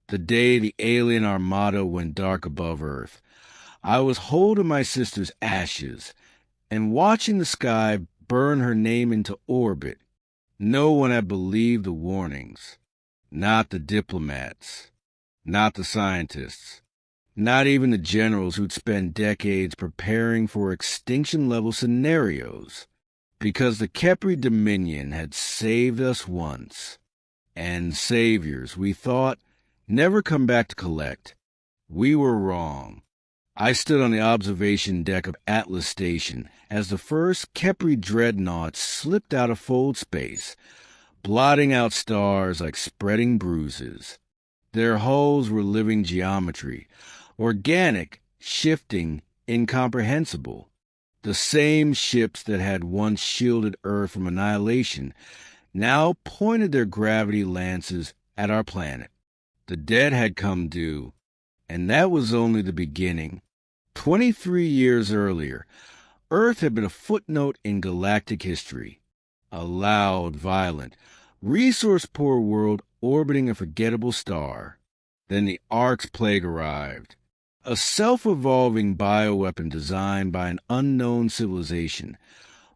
the day the alien armada went dark above Earth. I was holding my sister's ashes and watching the sky burn her name into orbit. No one had believed the warnings. Not the diplomats. Not the scientists. Not even the generals who'd spent decades preparing for extinction-level scenarios. Because the Kepri Dominion had saved us once. And saviors, we thought, never come back to collect. We were wrong. I stood on the observation deck of Atlas Station as the first Kepri dreadnought slipped out of fold space, blotting out stars like spreading bruises. Their hulls were living geometry, organic, shifting, incomprehensible. The same ships that had once shielded Earth from annihilation now pointed their gravity lances at our planet. The dead had come due, and that was only the beginning. 23 years earlier, Earth had been a footnote in galactic history. A loud, violent, resource-poor world orbiting a forgettable star. Then the Ark's plague arrived. A self-evolving bioweapon designed by an unknown civilization,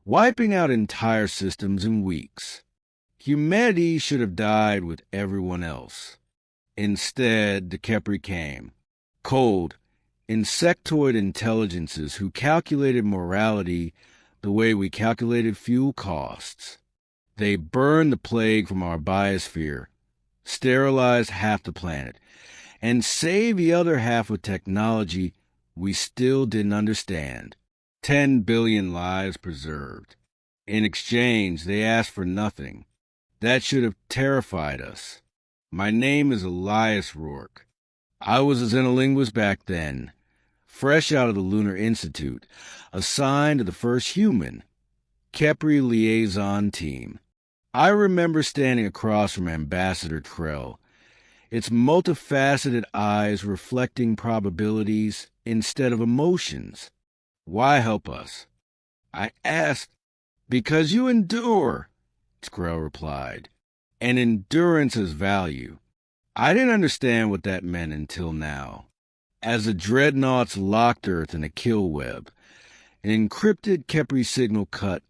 wiping out entire systems in weeks. Humanity should have died with everyone else. Instead, the Kepri came. Cold, insectoid intelligences who calculated morality the way we calculated fuel costs. They burned the plague from our biosphere, sterilized half the planet, and saved the other half with technology we still didn't understand. 10 billion lives preserved. In exchange, they asked for nothing. That should have terrified us. My name is Elias Rourke. I was a xenolinguist back then, fresh out of the Lunar Institute, assigned to the first human, Kepri liaison team. I remember standing across from Ambassador Trell, its multifaceted eyes reflecting probabilities instead of emotions. Why help us? I asked. Because you endure, Trell replied, and endurance has value. I didn't understand what that meant until now. As the dreadnoughts locked Earth in a kill web, an encrypted Kepri signal cut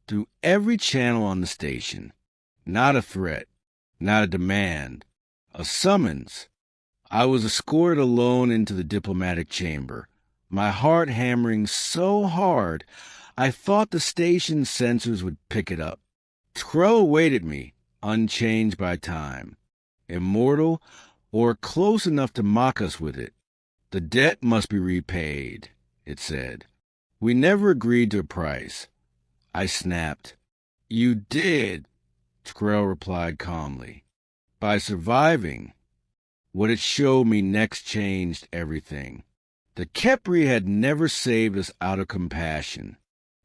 through every channel on the station. Not a threat, not a demand, a summons. I was escorted alone into the diplomatic chamber, my heart hammering so hard I thought the station's sensors would pick it up. Trell awaited me, unchanged by time. Immortal, or close enough to mock us with it. The debt must be repaid, it said. We never agreed to a price. I snapped. You did, Trell replied calmly. By surviving. What it showed me next changed everything. The Kepri had never saved us out of compassion.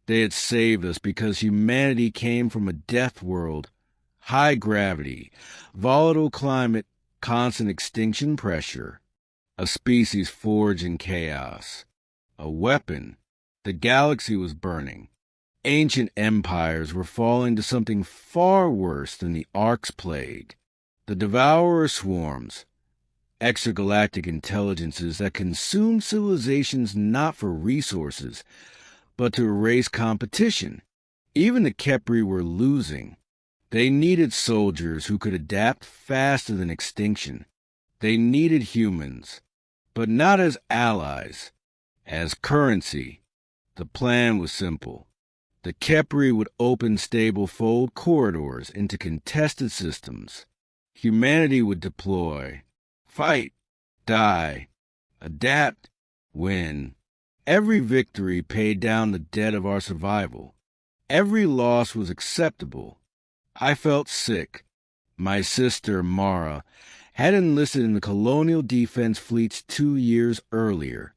They had saved us because humanity came from a death world, high gravity, volatile climate, constant extinction pressure, a species forged in chaos, a weapon. The galaxy was burning. Ancient empires were falling to something far worse than the Ark's plague. The Devourer swarms, extragalactic intelligences that consumed civilizations not for resources, but to erase competition. Even the Kepri were losing. They needed soldiers who could adapt faster than extinction. They needed humans, but not as allies, as currency. The plan was simple. The Kepri would open stable fold corridors into contested systems. Humanity would deploy, fight, die, adapt, win. Every victory paid down the debt of our survival. Every loss was acceptable. I felt sick. My sister, Mara, had enlisted in the Colonial Defense Fleets 2 years earlier.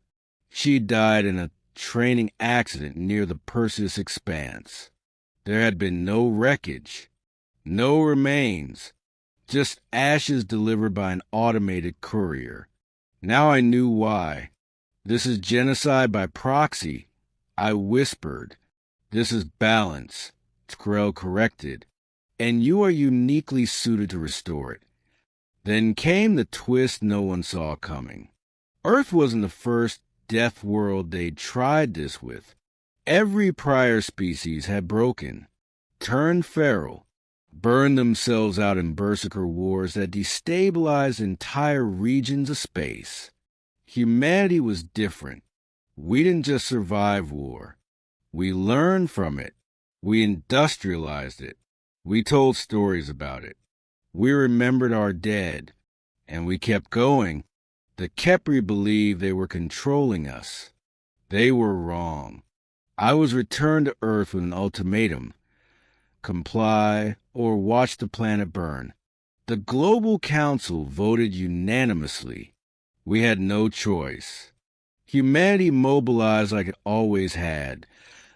She died in a training accident near the Perseus Expanse. There had been no wreckage, no remains, just ashes delivered by an automated courier. Now I knew why. This is genocide by proxy, I whispered. This is balance, Trell corrected, and you are uniquely suited to restore it. Then came the twist no one saw coming. Earth wasn't the first death world they'd tried this with. Every prior species had broken, turned feral, burned themselves out in berserker wars that destabilized entire regions of space. Humanity was different. We didn't just survive war. We learned from it. We industrialized it. We told stories about it. We remembered our dead. And we kept going. The Kepri believed they were controlling us. They were wrong. I was returned to Earth with an ultimatum: comply or watch the planet burn. The Global Council voted unanimously. We had no choice. Humanity mobilized like it always had,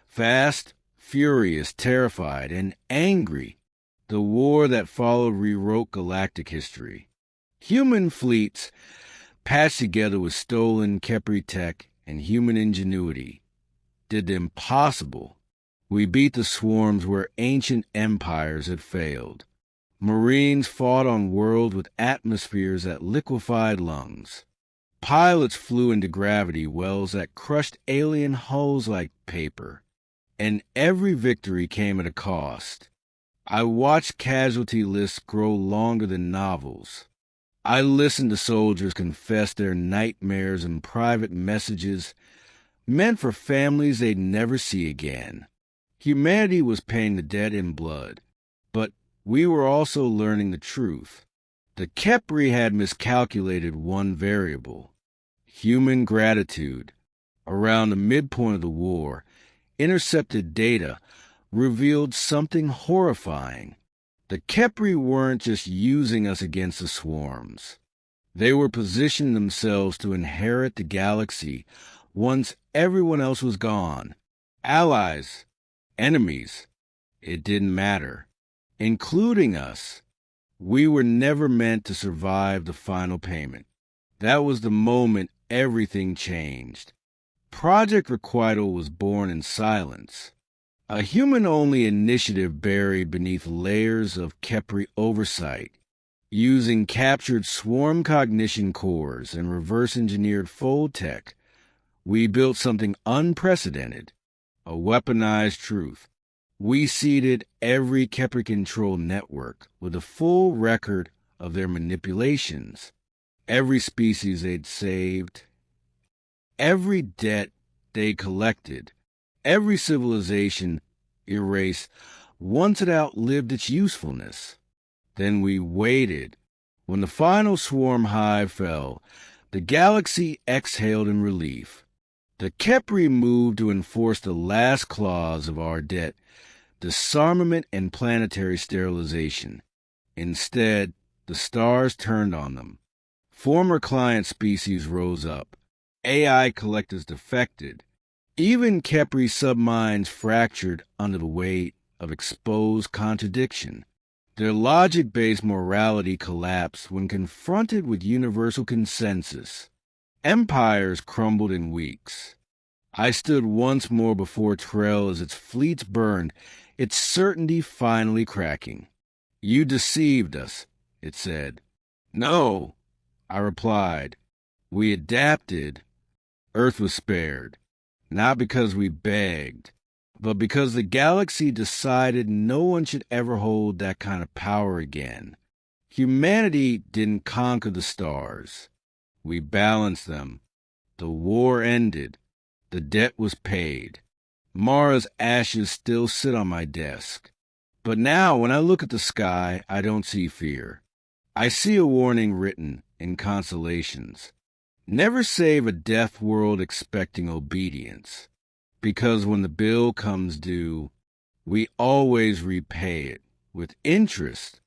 fast, furious, terrified, and angry. The war that followed rewrote galactic history. Human fleets, patched together with stolen Kepri tech and human ingenuity, did the impossible. We beat the swarms where ancient empires had failed. Marines fought on worlds with atmospheres that liquefied lungs. Pilots flew into gravity wells that crushed alien hulls like paper. And every victory came at a cost. I watched casualty lists grow longer than novels. I listened to soldiers confess their nightmares in private messages meant for families they'd never see again. Humanity was paying the debt in blood, but we were also learning the truth. The Kepri had miscalculated one variable: human gratitude. Around the midpoint of the war, intercepted data revealed something horrifying. The Kepri weren't just using us against the swarms. They were positioning themselves to inherit the galaxy once everyone else was gone. Allies, enemies, it didn't matter. Including us. We were never meant to survive the final payment. That was the moment everything changed. Project Requital was born in silence. A human-only initiative buried beneath layers of Kepri oversight. Using captured swarm cognition cores and reverse-engineered fold tech, we built something unprecedented, a weaponized truth. We seeded every Kepri control network with a full record of their manipulations, every species they'd saved, every debt they collected, every civilization erased once it outlived its usefulness. Then we waited. When the final swarm hive fell, the galaxy exhaled in relief. The Kepri moved to enforce the last clause of our debt: disarmament and planetary sterilization. Instead, the stars turned on them. Former client species rose up. AI collectors defected. Even Kepri subminds fractured under the weight of exposed contradiction. Their logic-based morality collapsed when confronted with universal consensus. Empires crumbled in weeks. I stood once more before Trell as its fleets burned, its certainty finally cracking. "You deceived us," it said. "No," I replied. "We adapted." Earth was spared, not because we begged, but because the galaxy decided no one should ever hold that kind of power again. Humanity didn't conquer the stars. We balanced them. The war ended. The debt was paid. Mara's ashes still sit on my desk. But now, when I look at the sky, I don't see fear. I see a warning written in constellations. Never save a death world expecting obedience, because when the bill comes due, we always repay it with interest